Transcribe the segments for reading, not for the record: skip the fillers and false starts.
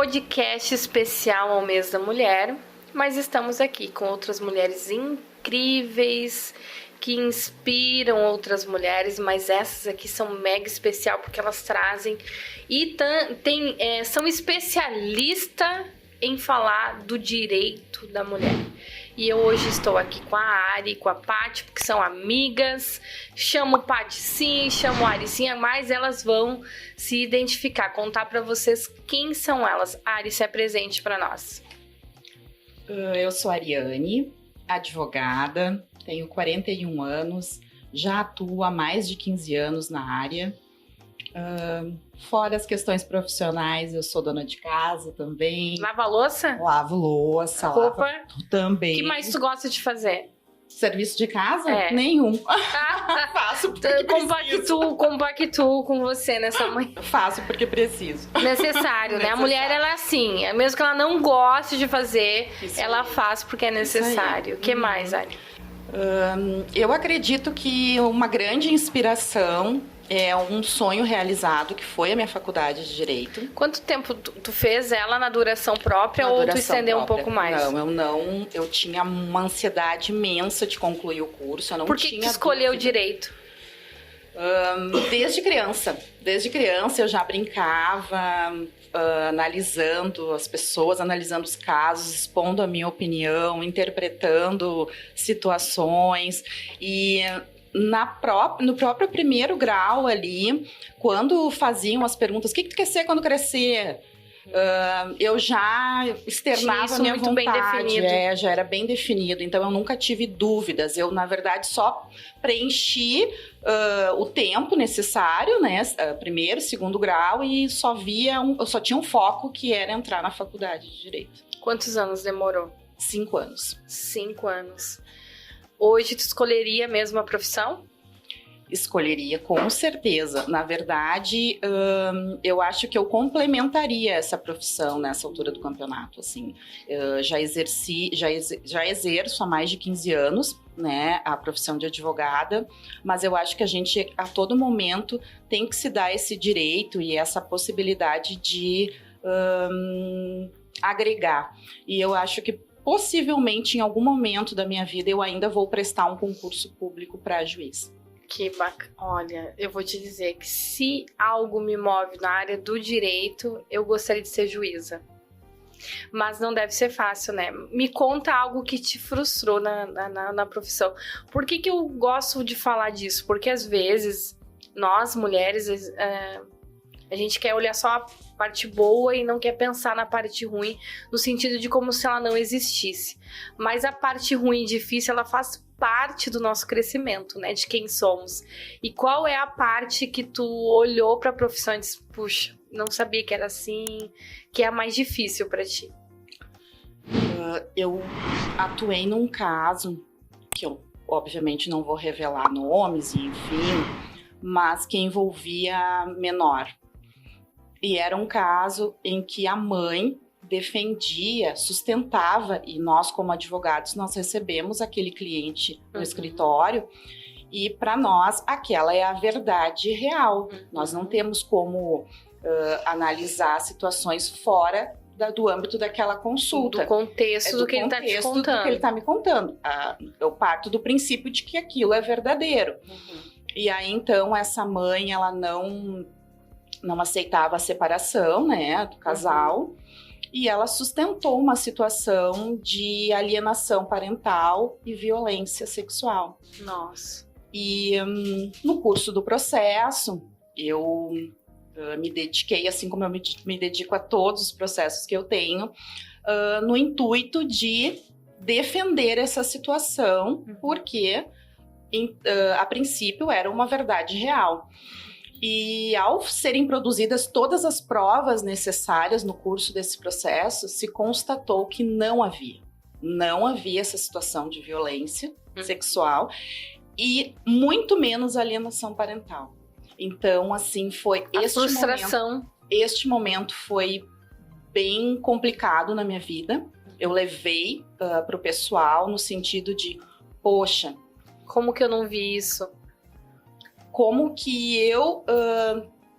podcast especial ao mês da mulher, mas estamos aqui com outras mulheres incríveis que inspiram outras mulheres, mas essas aqui são mega especial porque elas trazem e são especialistas em falar do direito da mulher. E eu hoje estou aqui com a Ari e com a Paty, porque são amigas. Chamo Paty sim, chamo Ari sim, mas elas vão se identificar, contar para vocês quem são elas. Ari, se apresente para nós. Eu sou a Ariane, advogada, tenho 41 anos, já atuo há mais de 15 anos na área. Fora as questões profissionais, eu sou dona de casa também. Lava louça? Lavo louça, roupa lavo também. O que mais tu gosta de fazer? Serviço de casa? É. Nenhum. Faço porque preciso. Compactuo com você nessa manhã. Faço porque preciso. Necessário, né? A mulher, ela é assim, mesmo que ela não goste de fazer, ela faz porque é necessário. O que mais, Ari? Eu acredito que uma grande inspiração é um sonho realizado, que foi a minha faculdade de Direito. Quanto tempo tu fez ela na duração própria ou tu estendeu um pouco mais? Eu tinha uma ansiedade imensa de concluir o curso. Eu não Por que tu escolheu Direito? Desde criança eu já brincava, analisando as pessoas, analisando os casos, expondo a minha opinião, interpretando situações e no próprio primeiro grau ali, quando faziam as perguntas, o que tu quer ser quando crescer? Eu já externava a minha vontade. Bem definido. Já era bem definido, então eu nunca tive dúvidas. Eu, na verdade, só preenchi o tempo necessário, né? Primeiro, segundo grau, e eu só tinha um foco, que era entrar na faculdade de Direito. Quantos anos demorou? 5 anos. 5 anos. Hoje tu escolheria mesmo a profissão? Escolheria, com certeza. Na verdade, eu acho que eu complementaria essa profissão nessa altura do campeonato. Assim, já exerço há mais de 15 anos, né, a profissão de advogada, mas eu acho que a gente, a todo momento, tem que se dar esse direito e essa possibilidade de agregar. E eu acho que possivelmente, em algum momento da minha vida, eu ainda vou prestar um concurso público para juiz. Que bacana. Olha, eu vou te dizer que se algo me move na área do direito, eu gostaria de ser juíza. Mas não deve ser fácil, né? Me conta algo que te frustrou na profissão. Por que eu gosto de falar disso? Porque às vezes, nós mulheres, a gente quer olhar só a parte boa e não quer pensar na parte ruim, no sentido de como se ela não existisse. Mas a parte ruim e difícil, ela faz parte do nosso crescimento, né? De quem somos. E qual é a parte que tu olhou para a profissão e disse, puxa, não sabia que era assim, que é a mais difícil para ti? Eu atuei num caso, que eu obviamente não vou revelar nomes, enfim, mas que envolvia menor. E era um caso em que a mãe defendia, sustentava, e nós como advogados, nós recebemos aquele cliente no escritório, e para nós aquela é a verdade real. Nós não temos como analisar situações fora do âmbito daquela consulta. Do contexto do que ele está te contando. Do que ele está me contando. Eu parto do princípio de que aquilo é verdadeiro. E aí, então, essa mãe, ela não aceitava a separação, né, do casal, e ela sustentou uma situação de alienação parental e violência sexual. Nossa. E no curso do processo, eu me dediquei, assim como eu me dedico a todos os processos que eu tenho, no intuito de defender essa situação, porque, a princípio, era uma verdade real. E ao serem produzidas todas as provas necessárias no curso desse processo, se constatou que não havia essa situação de violência sexual e muito menos alienação parental. Então, assim, foi este momento foi bem complicado na minha vida. Eu levei para o pessoal no sentido de, poxa, como que eu não vi isso? Como que eu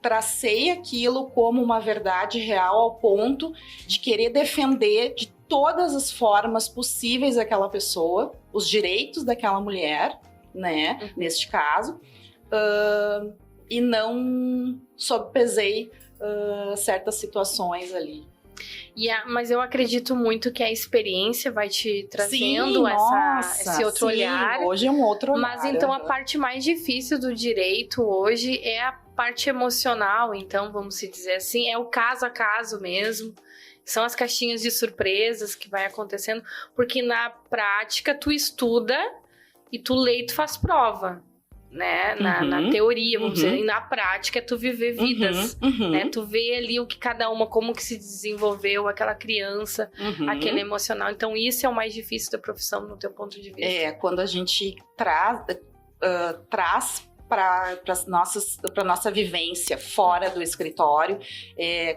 tracei aquilo como uma verdade real ao ponto de querer defender de todas as formas possíveis aquela pessoa, os direitos daquela mulher, né, neste caso, e não sobrepesei certas situações ali. Mas eu acredito muito que a experiência vai te trazendo esse outro olhar. Hoje é um outro olhar. Mas então a parte mais difícil do direito hoje é a parte emocional, então vamos se dizer assim, é o caso a caso mesmo. São as caixinhas de surpresas que vai acontecendo, porque na prática tu estuda e tu lê e tu faz prova. Né? Na teoria, vamos dizer, e na prática é tu viver vidas, né? Tu vê ali o que cada uma, como que se desenvolveu aquela criança, aquele emocional. Então isso é o mais difícil da profissão no teu ponto de vista. Quando a gente traz para nossa vivência fora do escritório,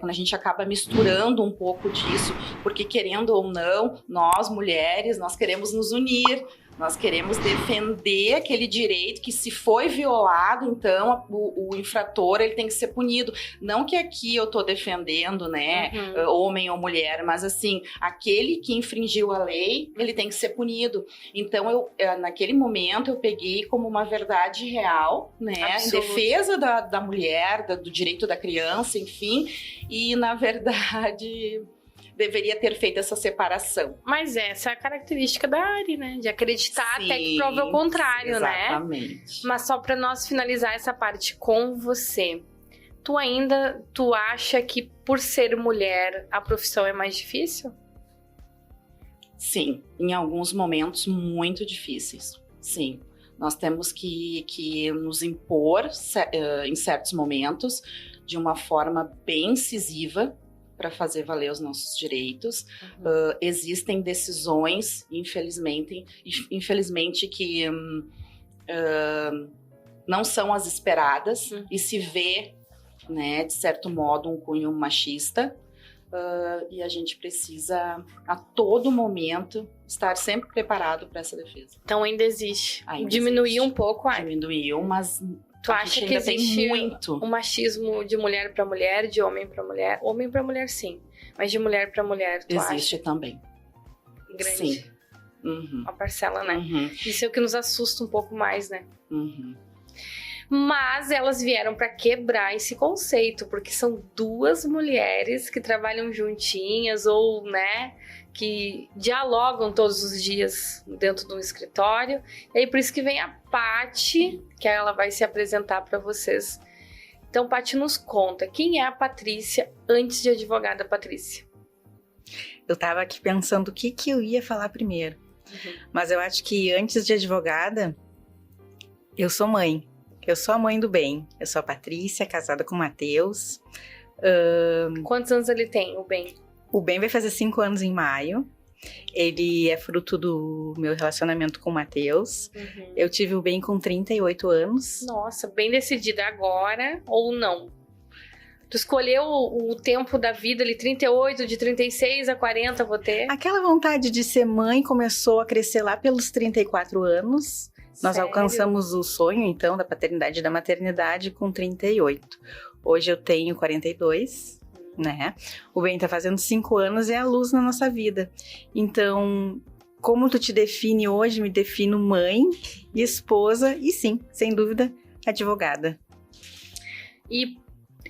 quando a gente acaba misturando um pouco disso, porque querendo ou não, nós mulheres, nós queremos nos unir, nós queremos defender aquele direito que, se foi violado, então o infrator ele tem que ser punido. Não que aqui eu tô defendendo, né, homem ou mulher, mas assim, aquele que infringiu a lei, ele tem que ser punido. Então, naquele momento, eu peguei como uma verdade real, né, em defesa da mulher, do direito da criança, enfim, e na verdade deveria ter feito essa separação. Mas essa é a característica da área, né? De acreditar até que prove o contrário, exatamente. Né? Mas só para nós finalizar essa parte com você, tu acha que por ser mulher a profissão é mais difícil? Sim, em alguns momentos muito difíceis, sim. Nós temos que nos impor em certos momentos de uma forma bem incisiva, para fazer valer os nossos direitos. Existem decisões, infelizmente que não são as esperadas, e se vê, né, de certo modo, um cunho machista, e a gente precisa, a todo momento, estar sempre preparado para essa defesa. Então ainda existe. Diminuiu um pouco, Diminuiu, mas tu acha que existe um machismo de mulher para mulher, de homem para mulher? Homem para mulher, sim. Mas de mulher para mulher, tu acha? Existe também. Grande. Sim. Uma parcela, né? Isso é o que nos assusta um pouco mais, né? Mas elas vieram para quebrar esse conceito, porque são duas mulheres que trabalham juntinhas ou, né, que dialogam todos os dias dentro de um escritório. E aí por isso que vem a Paty, que ela vai se apresentar para vocês. Então, Paty, nos conta, quem é a Patrícia antes de advogada Patrícia? Eu tava aqui pensando o que eu ia falar primeiro. Mas eu acho que antes de advogada, eu sou mãe. Eu sou a mãe do Ben. Eu sou a Patrícia, casada com o Matheus. Quantos anos ele tem, o Ben? O Ben vai fazer 5 anos em maio. Ele é fruto do meu relacionamento com o Matheus. Eu tive o Ben com 38 anos. Nossa, bem decidida agora ou não? Tu escolheu o tempo da vida ali, 38, de 36 a 40, vou ter? Aquela vontade de ser mãe começou a crescer lá pelos 34 anos. Nós alcançamos o sonho, então, da paternidade e da maternidade com 38. Hoje eu tenho 42, né? O Ben tá fazendo 5 anos e é a luz na nossa vida. Então, como tu te define hoje, me defino mãe, esposa e, sim, sem dúvida, advogada. E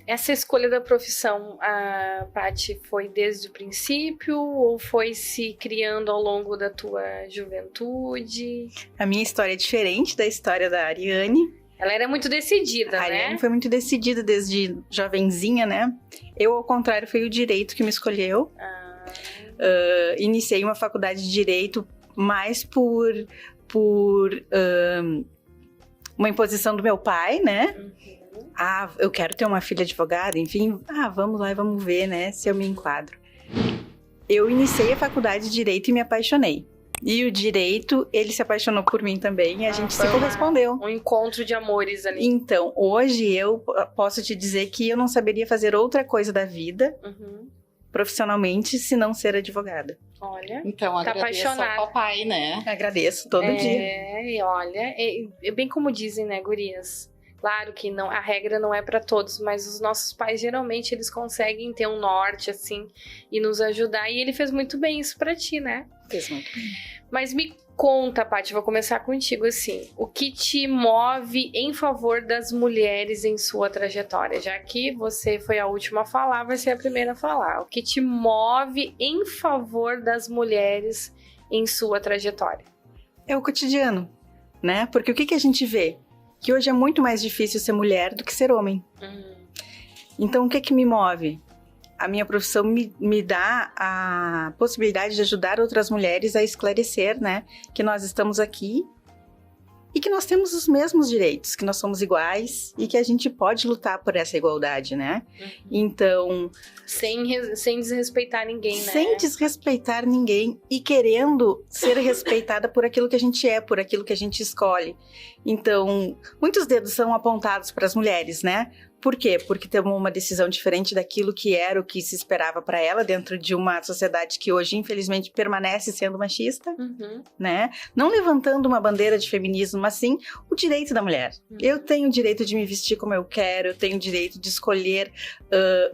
essa escolha da profissão, a Paty, foi desde o princípio ou foi se criando ao longo da tua juventude? A minha história é diferente da história da Ariane. Ela era muito decidida, né? A Ariane foi muito decidida desde jovenzinha, né? Eu, ao contrário, foi o direito que me escolheu. Iniciei uma faculdade de direito mais por uma imposição do meu pai, né? Eu quero ter uma filha advogada, enfim, vamos lá e vamos ver, né, se eu me enquadro. Eu iniciei a faculdade de Direito e me apaixonei. E o Direito, ele se apaixonou por mim também e a gente se correspondeu. Um encontro de amores ali. Então, hoje eu posso te dizer que eu não saberia fazer outra coisa da vida, profissionalmente, se não ser advogada. Olha, então, tá agradeço apaixonada. ao papai, né? Agradeço todo dia. E olha, é bem como dizem, né, gurias? Claro que não, a regra não é para todos, mas os nossos pais geralmente eles conseguem ter um norte assim e nos ajudar. E ele fez muito bem isso para ti, né? Fez muito bem. Mas me conta, Paty, vou começar contigo assim. O que te move em favor das mulheres em sua trajetória? Já que você foi a última a falar, vai ser a primeira a falar. O que te move em favor das mulheres em sua trajetória? É o cotidiano, né? Porque o que a gente vê? Que hoje é muito mais difícil ser mulher do que ser homem. Então, o que me move? A minha profissão me dá a possibilidade de ajudar outras mulheres a esclarecer, né? Que nós estamos aqui e que nós temos os mesmos direitos, que nós somos iguais e que a gente pode lutar por essa igualdade, né? Então... Sem desrespeitar ninguém, né? Sem desrespeitar ninguém e querendo ser respeitada por aquilo que a gente é, por aquilo que a gente escolhe. Então, muitos dedos são apontados para as mulheres, né? Por quê? Porque tomou uma decisão diferente daquilo que era o que se esperava para ela dentro de uma sociedade que hoje, infelizmente, permanece sendo machista, né? Não levantando uma bandeira de feminismo, mas sim o direito da mulher. Eu tenho o direito de me vestir como eu quero, eu tenho o direito de escolher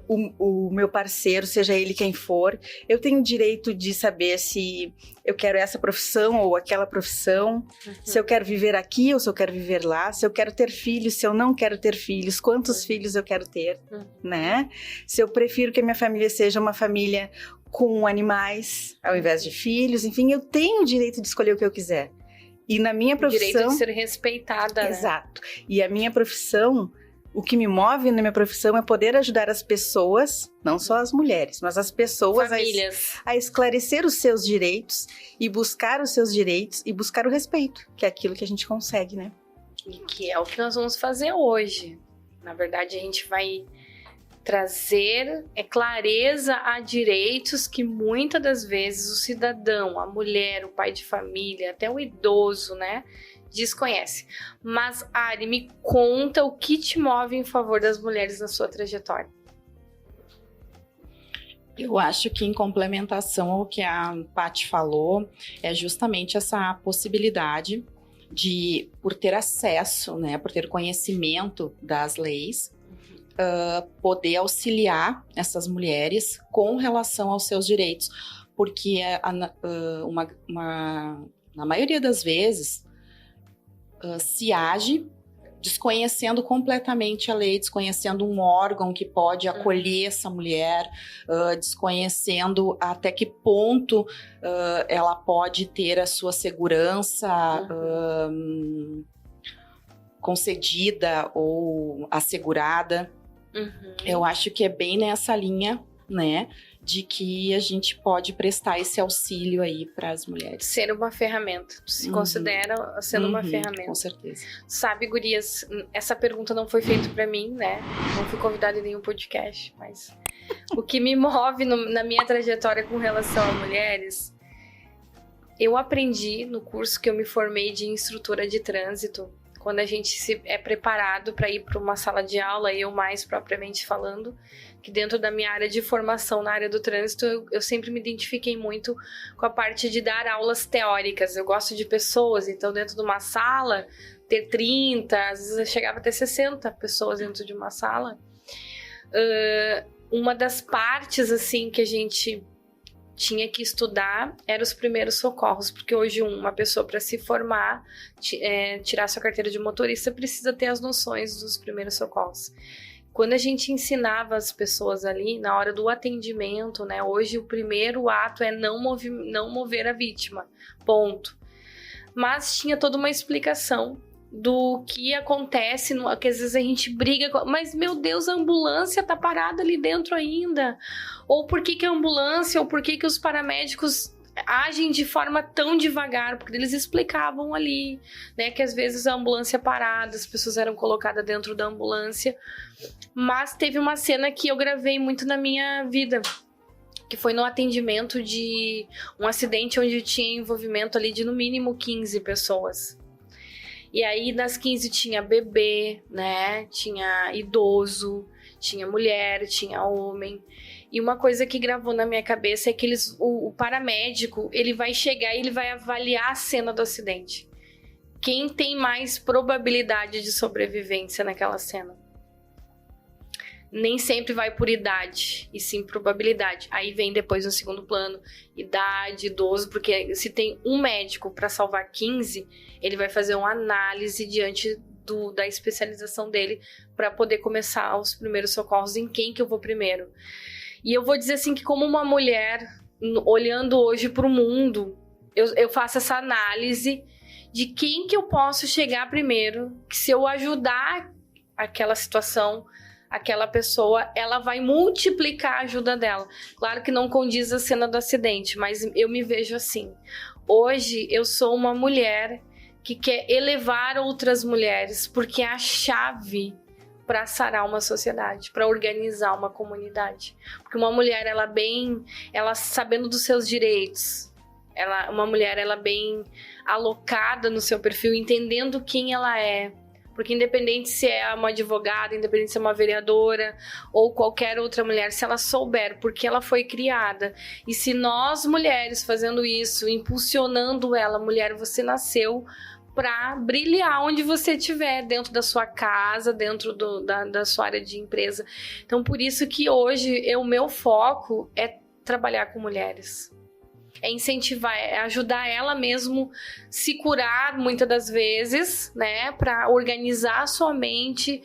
o meu parceiro, seja ele quem for. Eu tenho o direito de saber se eu quero essa profissão ou aquela profissão, se eu quero viver aqui ou se eu quero viver lá, se eu quero ter filhos, se eu não quero ter filhos, quantos filhos eu quero ter, né? Se eu prefiro que a minha família seja uma família com animais ao invés de filhos, enfim, eu tenho o direito de escolher o que eu quiser. E na minha profissão... O direito de ser respeitada, Exato. Né? E a minha profissão... O que me move na minha profissão é poder ajudar as pessoas, não só as mulheres, mas as pessoas a esclarecer os seus direitos e buscar os seus direitos e buscar o respeito, que é aquilo que a gente consegue, né? E que é o que nós vamos fazer hoje. Na verdade, a gente vai trazer clareza a direitos que muitas das vezes o cidadão, a mulher, o pai de família, até o idoso, né? Desconhece. Mas, Ari, me conta o que te move em favor das mulheres na sua trajetória. Eu acho que em complementação ao que a Paty falou, é justamente essa possibilidade de, por ter acesso, né, por ter conhecimento das leis, poder auxiliar essas mulheres com relação aos seus direitos. Porque na maioria das vezes, se age desconhecendo completamente a lei, desconhecendo um órgão que pode acolher essa mulher, desconhecendo até que ponto ela pode ter a sua segurança concedida ou assegurada. Eu acho que é bem nessa linha, né, de que a gente pode prestar esse auxílio aí para as mulheres. Ser uma ferramenta. Tu se considera sendo uma ferramenta. Com certeza. Sabe, gurias, essa pergunta não foi feita para mim, né? Não fui convidada em nenhum podcast, mas o que me move na minha trajetória com relação a mulheres, eu aprendi no curso que eu me formei de instrutora de trânsito, quando a gente é preparado para ir para uma sala de aula, eu mais propriamente falando, que dentro da minha área de formação na área do trânsito, eu sempre me identifiquei muito com a parte de dar aulas teóricas. Eu gosto de pessoas, então dentro de uma sala, ter 30, às vezes eu chegava a ter 60 pessoas dentro de uma sala. Uma das partes, assim, que a gente tinha que estudar eram os primeiros socorros, porque hoje uma pessoa para se formar, tirar sua carteira de motorista, precisa ter as noções dos primeiros socorros. Quando a gente ensinava as pessoas ali, na hora do atendimento, né, hoje o primeiro ato é não mover a vítima, ponto. Mas tinha toda uma explicação do que acontece, que às vezes a gente briga, mas meu Deus, a ambulância tá parada ali dentro ainda, ou por que a ambulância, ou por que os paramédicos agem de forma tão devagar, porque eles explicavam ali, né, que às vezes a ambulância parada, as pessoas eram colocadas dentro da ambulância, mas teve uma cena que eu gravei muito na minha vida, que foi no atendimento de um acidente onde tinha envolvimento ali de no mínimo 15 pessoas. E aí, das 15 tinha bebê, né? Tinha idoso, tinha mulher, tinha homem. E uma coisa que gravou na minha cabeça é que o paramédico, ele vai chegar e ele vai avaliar a cena do acidente. quem tem mais probabilidade de sobrevivência naquela cena. Nem sempre vai por idade, e sim probabilidade. Aí vem depois no segundo plano, idade, idoso, porque se tem um médico para salvar 15, ele vai fazer uma análise diante da especialização dele para poder começar os primeiros socorros em quem que eu vou primeiro. E eu vou dizer assim que como uma mulher, olhando hoje para o mundo, eu faço essa análise de quem que eu posso chegar primeiro, que se eu ajudar aquela situação, aquela pessoa, ela vai multiplicar a ajuda dela. Claro que não condiz a cena do acidente, mas eu me vejo assim. Hoje eu sou uma mulher que quer elevar outras mulheres, porque é a chave para sarar uma sociedade, para organizar uma comunidade. Porque uma mulher, ela sabendo dos seus direitos, uma mulher, ela bem alocada no seu perfil, entendendo quem ela é. Porque independente se é uma advogada, independente se é uma vereadora ou qualquer outra mulher, se ela souber porque ela foi criada, e se nós mulheres fazendo isso, impulsionando ela, mulher, você nasceu para brilhar onde você estiver, dentro da sua casa, dentro da sua área de empresa. Então, por isso que hoje o meu foco é trabalhar com mulheres. É incentivar, é ajudar ela mesmo se curar muitas das vezes, né? Para organizar a sua mente,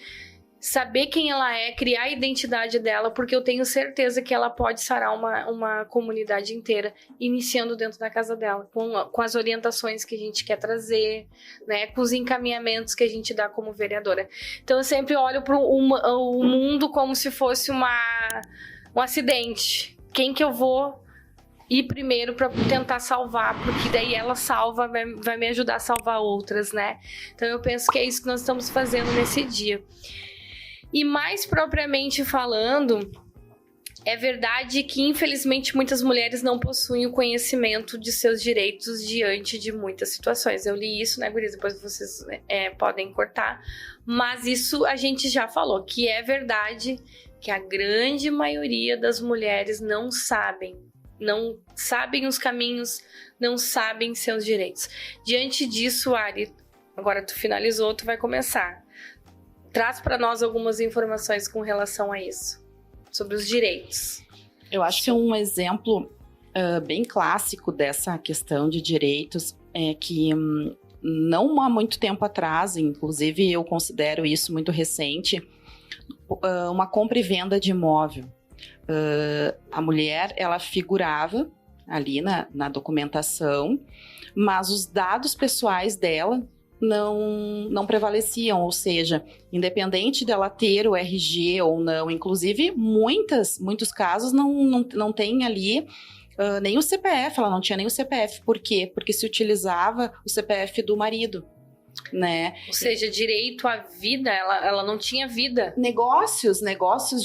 saber quem ela é, criar a identidade dela, porque eu tenho certeza que ela pode sarar uma comunidade inteira, iniciando dentro da casa dela, com as orientações que a gente quer trazer, né? Com os encaminhamentos que a gente dá como vereadora. Então eu sempre olho para o mundo como se fosse um acidente. Quem que eu vou ir primeiro para tentar salvar, porque daí ela salva, vai me ajudar a salvar outras, né? Então eu penso que é isso que nós estamos fazendo nesse dia. E mais propriamente falando, é verdade que infelizmente muitas mulheres não possuem o conhecimento de seus direitos diante de muitas situações. Eu li isso, né, Gurias? Depois vocês podem cortar. Mas isso a gente já falou, que é verdade que a grande maioria das mulheres não sabem os caminhos, não sabem seus direitos. Diante disso, Ari, agora tu finalizou, tu vai começar. Traz para nós algumas informações com relação a isso, sobre os direitos. Eu acho que um exemplo bem clássico dessa questão de direitos é que não há muito tempo atrás, inclusive eu considero isso muito recente, uma compra e venda de imóvel. A mulher, ela figurava ali na documentação, mas os dados pessoais dela não prevaleciam, ou seja, independente dela ter o RG ou não, inclusive muitos casos não tem ali nem o CPF, ela não tinha nem o CPF. Por quê? Porque se utilizava o CPF do marido, né? Ou seja, direito à vida, ela não tinha vida. Negócios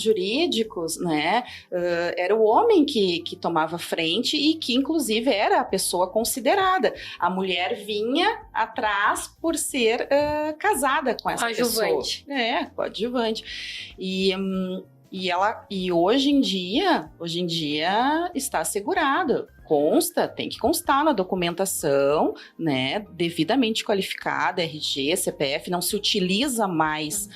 jurídicos, né? Era o homem que tomava frente e que, inclusive, era a pessoa considerada. A mulher vinha atrás por ser casada com essa pessoa. Coadjuvante. E hoje em dia está assegurado. Tem que constar na documentação, né, devidamente qualificada, RG, CPF, não se utiliza mais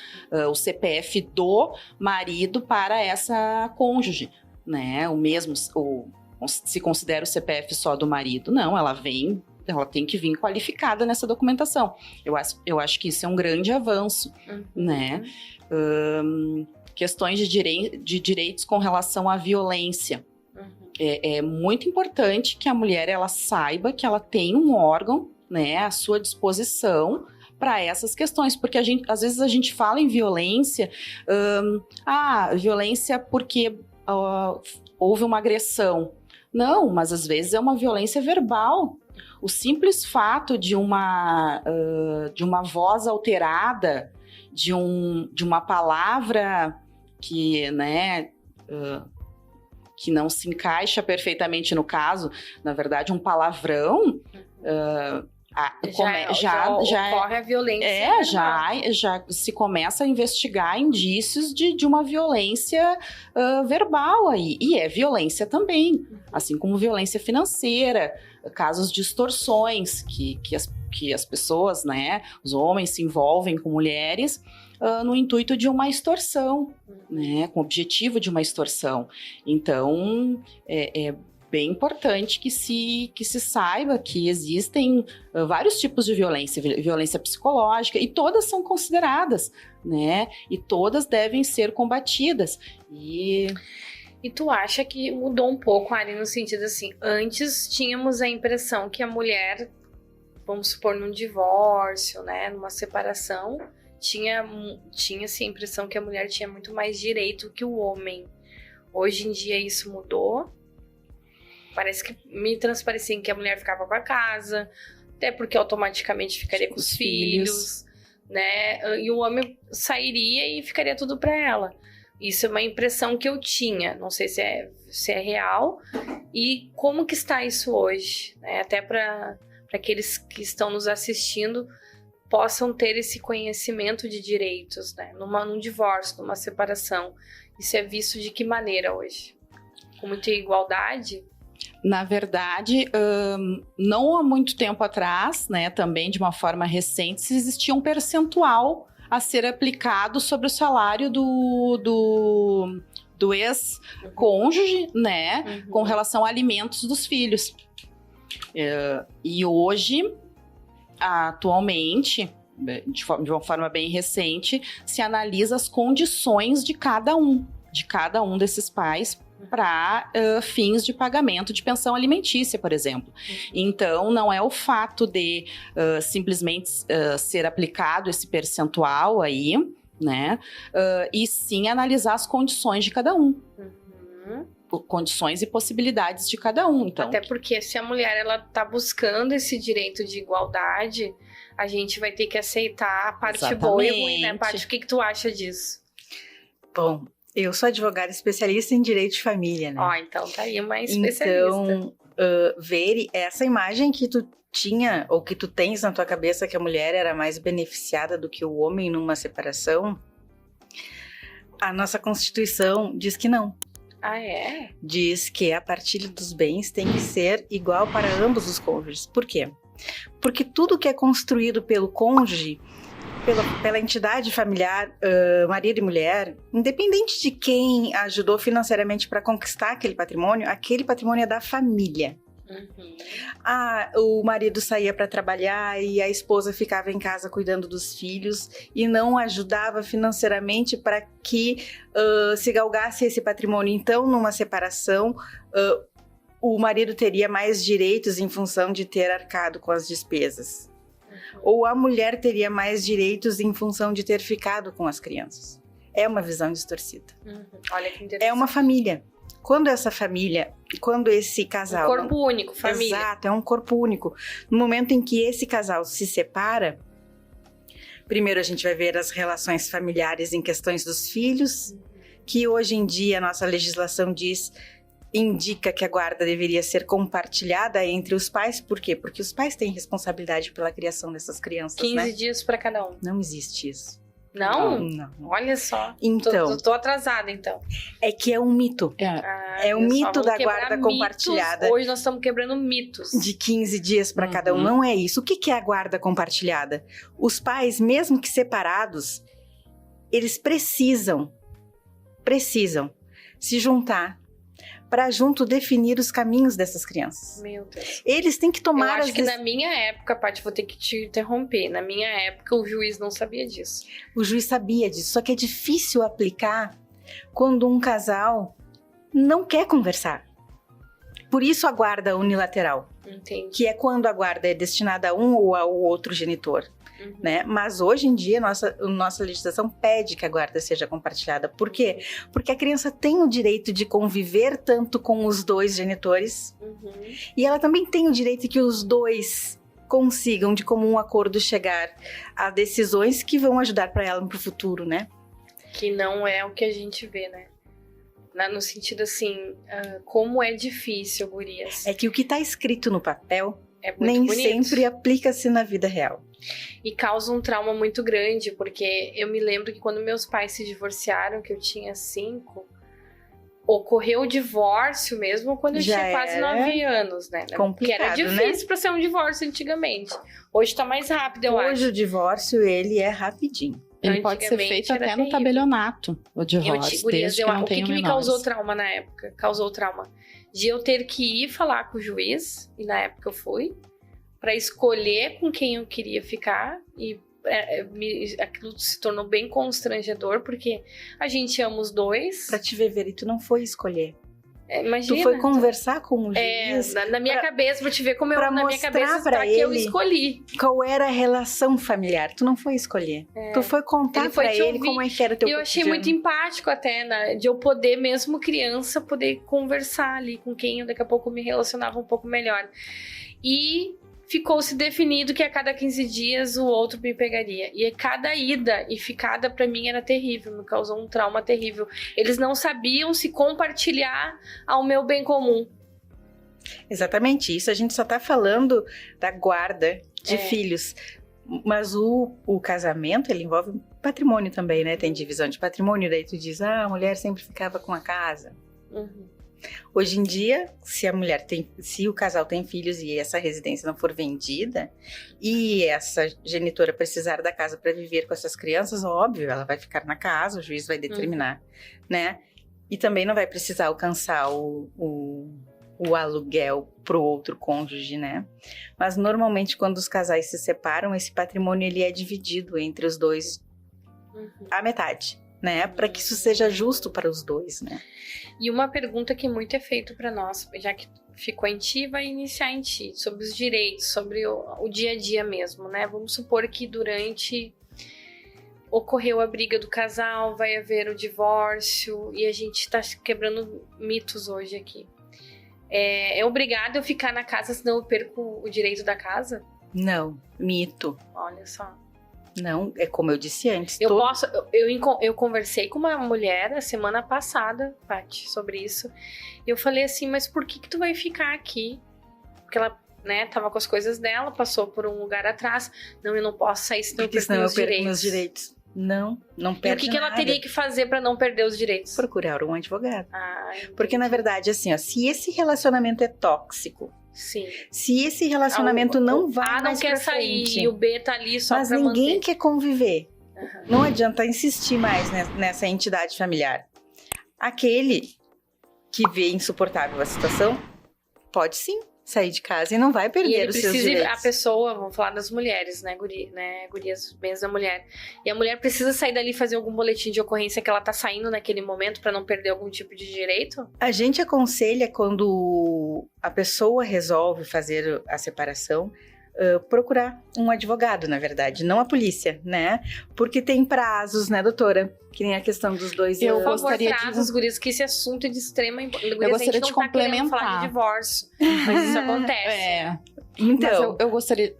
o CPF do marido para essa cônjuge, né, se considera o CPF só do marido, não, ela tem que vir qualificada nessa documentação. Eu acho que isso é um grande avanço, né, questões de direitos com relação à violência. É muito importante que a mulher ela saiba que ela tem um órgão, né, à sua disposição para essas questões, porque às vezes a gente fala em violência, violência porque houve uma agressão. Não, mas às vezes é uma violência verbal. O simples fato de uma voz alterada, de uma palavra que, né, que não se encaixa perfeitamente no caso, na verdade, um palavrão, já ocorre a violência. Já se começa a investigar indícios de uma violência verbal aí, e é violência também, assim como violência financeira, casos de extorsões, que que as pessoas, né, os homens se envolvem com mulheres no intuito de uma extorsão, né, com o objetivo de uma extorsão. Então, é bem importante que se saiba que existem vários tipos de violência psicológica, e todas são consideradas, né? E todas devem ser combatidas. E tu acha que mudou um pouco, Ari, no sentido assim, antes tínhamos a impressão que a mulher, vamos supor, num divórcio, né, numa separação, tinha-se a impressão que a mulher tinha muito mais direito que o homem. Hoje em dia isso mudou. Parece que me transparecia que a mulher ficava com a casa, até porque automaticamente ficaria com os filhos, né? E o homem sairia e ficaria tudo para ela. Isso é uma impressão que eu tinha, não sei se é real. E como que está isso hoje, né? Até para aqueles que estão nos assistindo possam ter esse conhecimento de direitos, né? Num divórcio, numa separação. Isso é visto de que maneira hoje? Com muita igualdade? Na verdade, não há muito tempo atrás, né, também de uma forma recente, existia um percentual a ser aplicado sobre o salário do ex-cônjuge, né, com relação a alimentos dos filhos. E hoje, atualmente, de uma forma bem recente, se analisa as condições de cada um desses pais para fins de pagamento de pensão alimentícia, por exemplo. Então, não é o fato de simplesmente ser aplicado esse percentual aí, né? E sim analisar as condições de cada um. Condições e possibilidades de cada um. Então, até porque se a mulher ela tá buscando esse direito de igualdade, a gente vai ter que aceitar a parte boa e ruim, né, Paty? O que tu acha disso? Bom, eu sou advogada especialista em direito de família, né? Então tá aí uma especialista. Então, ver essa imagem que tu tinha, ou que tu tens na tua cabeça, que a mulher era mais beneficiada do que o homem numa separação, a nossa Constituição diz que não. É? Diz que a partilha dos bens tem que ser igual para ambos os cônjuges. Por quê? Porque tudo que é construído pelo cônjuge, pela entidade familiar, marido e mulher, independente de quem ajudou financeiramente para conquistar aquele patrimônio é da família. O marido saía para trabalhar e a esposa ficava em casa cuidando dos filhos e não ajudava financeiramente para que se galgasse esse patrimônio. Então, numa separação, o marido teria mais direitos em função de ter arcado com as despesas. Ou a mulher teria mais direitos em função de ter ficado com as crianças. É uma visão distorcida. Olha que interessante. É uma família. Quando esse casal... Um corpo único, família. Exato, é um corpo único. No momento em que esse casal se separa, primeiro a gente vai ver as relações familiares em questões dos filhos, que hoje em dia a nossa legislação indica que a guarda deveria ser compartilhada entre os pais. Por quê? Porque os pais têm responsabilidade pela criação dessas crianças, 15 dias para cada um. Não existe isso. Não? Não. Olha só. Então, tô atrasada, então. É que é um mito. É o mito da guarda compartilhada. Hoje nós estamos quebrando mitos. De 15 dias para cada um. Não é isso. O que é a guarda compartilhada? Os pais, mesmo que separados, eles precisam se juntar para junto definir os caminhos dessas crianças. Meu Deus. Eles têm que tomar Eu acho que na minha época, Paty, vou ter que te interromper. Na minha época, o juiz não sabia disso. O juiz sabia disso, só que é difícil aplicar quando um casal não quer conversar. Por isso a guarda unilateral. Entendi. Que é quando a guarda é destinada a um ou ao outro genitor. Né? Mas hoje em dia, nossa legislação pede que a guarda seja compartilhada. Por quê? Porque a criança tem o direito de conviver tanto com os dois genitores e ela também tem o direito que os dois consigam, de comum acordo, chegar a decisões que vão ajudar para ela no futuro, né? Que não é o que a gente vê, né? No sentido assim, como é difícil, gurias. É que o que está escrito no papel nem bonito. Sempre aplica-se na vida real. E causa um trauma muito grande, porque eu me lembro que quando meus pais se divorciaram, que eu tinha 5, ocorreu o divórcio mesmo quando eu Já tinha quase era 9 anos, né? Que era complicado, difícil pra ser um divórcio antigamente. Hoje tá mais rápido, eu acho. Hoje o divórcio, ele é rapidinho. Ele pode ser Antigamente feito era até no terrível. tabelionato, o divórcio, Gurias, desde que não o que tenha me menores. causou trauma na época? Causou trauma de eu ter que ir falar com o juiz, e na época eu fui, pra escolher com quem eu queria ficar, e aquilo se tornou bem constrangedor, porque a gente ama os dois. Pra te ver, e tu não foi escolher. Imagina. Tu foi conversar com o juiz. Na minha cabeça, pra te ver como pra na minha mostrar cabeça pra tá que eu ele escolhi. Qual era a relação familiar. Tu não foi escolher. Tu foi contar Ele foi pra te ele ouvir. como é que era teu E eu achei cotidiano. muito empático até, né, de eu poder, mesmo criança, poder conversar ali com quem eu daqui a pouco me relacionava um pouco melhor. E ficou-se definido que a cada 15 dias o outro me pegaria. E cada ida e ficada pra mim era terrível, me causou um trauma terrível. Eles não sabiam se compartilhar ao meu bem comum. Exatamente isso. A gente só tá falando da guarda de filhos. Mas o casamento, ele envolve patrimônio também, né? Tem divisão de patrimônio. Daí tu diz, a mulher sempre ficava com a casa. Uhum. Hoje em dia, se o casal tem filhos e essa residência não for vendida e essa genitora precisar da casa para viver com essas crianças, óbvio, ela vai ficar na casa, o juiz vai determinar, né? E também não vai precisar alcançar o aluguel pro outro cônjuge, né? Mas normalmente quando os casais se separam, esse patrimônio ele é dividido entre os dois à metade, né? Para que isso seja justo para os dois, né? E uma pergunta que muito é feito para nós, já que ficou em ti, vai iniciar em ti, sobre os direitos, sobre o dia a dia mesmo, né? Vamos supor que durante ocorreu a briga do casal, vai haver o divórcio, e a gente tá quebrando mitos hoje aqui. É obrigado eu ficar na casa, senão eu perco o direito da casa? Não, mito. Olha só. Não, é como eu disse antes. Eu conversei com uma mulher a semana passada, Paty, sobre isso. E eu falei assim, mas por que tu vai ficar aqui? Porque ela, né, tava com as coisas dela, passou por um lugar atrás. Não, eu não posso sair, senão eu perco meus direitos. Não perde E o que ela teria que fazer pra não perder os direitos? Procurar um advogado. Entendi. Porque, na verdade, assim, ó, se esse relacionamento é tóxico, sim, se esse relacionamento não vai não mais quer pra sair, frente, e o B tá ali só mas pra ninguém manter. quer conviver, não adianta insistir mais nessa entidade familiar. Aquele que vê insuportável a situação, pode sim sair de casa e não vai perder os seus direitos. A pessoa, vamos falar das mulheres, né, gurias, bens da mulher. E a mulher precisa sair dali e fazer algum boletim de ocorrência que ela tá saindo naquele momento pra não perder algum tipo de direito? A gente aconselha quando a pessoa resolve fazer a separação, procurar um advogado, na verdade, não a polícia, né? Porque tem prazos, né, doutora? Que nem a questão dos 2 anos. Eu gostaria de... gurias, que esse assunto é de extrema importância. Eu gostaria de complementar. Falar de divórcio, mas isso acontece. Então, eu gostaria...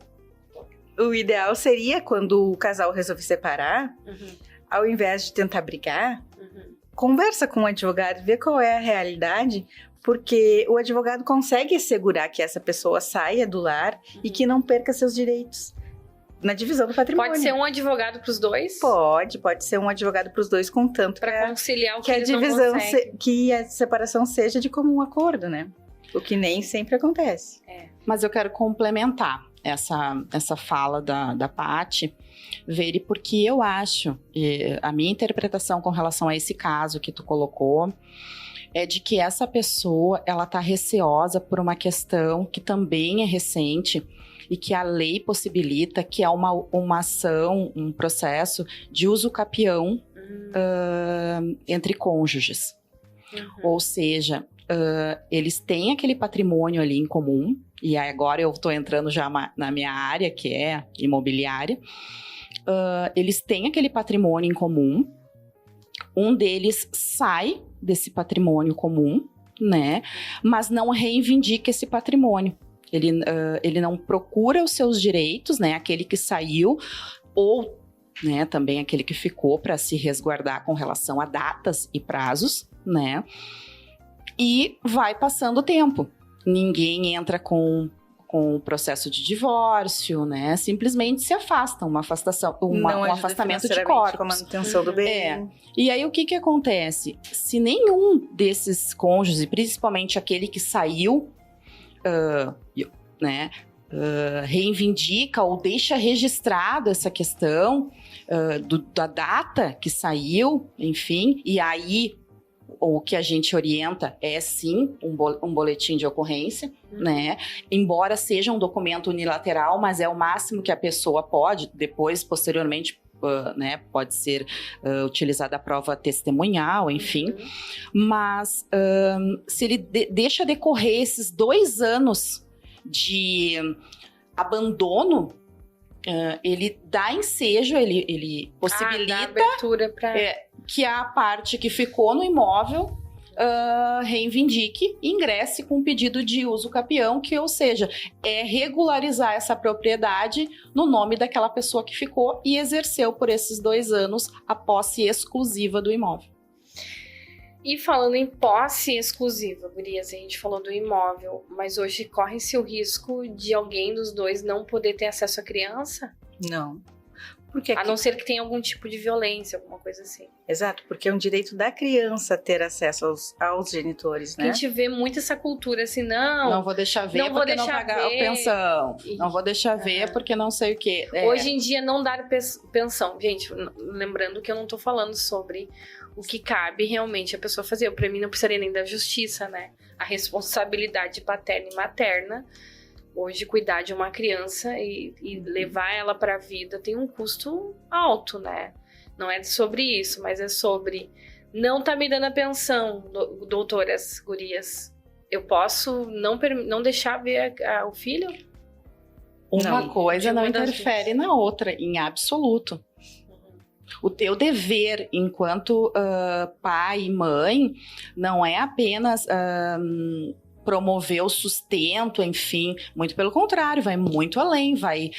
O ideal seria, quando o casal resolve separar, ao invés de tentar brigar, conversa com o advogado, vê qual é a realidade, porque o advogado consegue assegurar que essa pessoa saia do lar e que não perca seus direitos na divisão do patrimônio. Pode ser um advogado para os dois? Pode ser um advogado para os dois, contanto para conciliar o que a eles divisão, não conseguem. Que a separação seja de comum acordo, né? O que nem sempre acontece. Mas eu quero complementar essa fala da Paty, Veri, porque eu acho, a minha interpretação com relação a esse caso que tu colocou, é de que essa pessoa, ela tá receosa por uma questão que também é recente e que a lei possibilita, que é uma ação, um processo de uso capião entre cônjuges. Ou seja, eles têm aquele patrimônio ali em comum, e agora eu tô entrando já na minha área, que é imobiliária. Eles têm aquele patrimônio em comum, um deles sai desse patrimônio comum, né? Mas não reivindica esse patrimônio. Ele não procura os seus direitos, né? Aquele que saiu, ou, né, também aquele que ficou para se resguardar com relação a datas e prazos, né? E vai passando o tempo. Ninguém entra com com o processo de divórcio, né? Simplesmente se afastam, um afastamento de corpos. Com a manutenção do bem. E aí o que acontece? Se nenhum desses cônjuges, principalmente aquele que saiu, reivindica ou deixa registrado essa questão da data que saiu, enfim, e aí o que a gente orienta é sim um boletim de ocorrência, né? Embora seja um documento unilateral, mas é o máximo que a pessoa pode, depois, posteriormente, pode ser utilizada a prova testemunhal, enfim. Mas se ele deixa decorrer esses 2 anos de abandono, ele dá ensejo, ele possibilita dá abertura pra... que a parte que ficou no imóvel reivindique e ingresse com um pedido de uso capião, ou seja, é regularizar essa propriedade no nome daquela pessoa que ficou e exerceu por esses 2 anos a posse exclusiva do imóvel. E falando em posse exclusiva, gurias, a gente falou do imóvel, mas hoje corre-se o risco de alguém dos dois não poder ter acesso à criança? Não. Porque a não ser que tenha algum tipo de violência, alguma coisa assim. Exato, porque é um direito da criança ter acesso aos genitores, né? A gente vê muito essa cultura assim, não vou deixar ver porque não pagar a pensão. Não vou deixar ver porque não sei o quê. Hoje em dia não dar pensão. Gente, lembrando que eu não tô falando sobre o que cabe realmente a pessoa fazer. Pra mim não precisaria nem da justiça, né? A responsabilidade paterna e materna. Hoje, cuidar de uma criança e levar ela para a vida tem um custo alto, né? Não é sobre isso, mas é sobre... Não tá me dando a pensão, doutoras, gurias. Eu posso não deixar ver o filho? Uma coisa não interfere na outra, em absoluto. O teu dever enquanto pai e mãe não é apenas... promover o sustento, enfim, muito pelo contrário, vai muito além, vai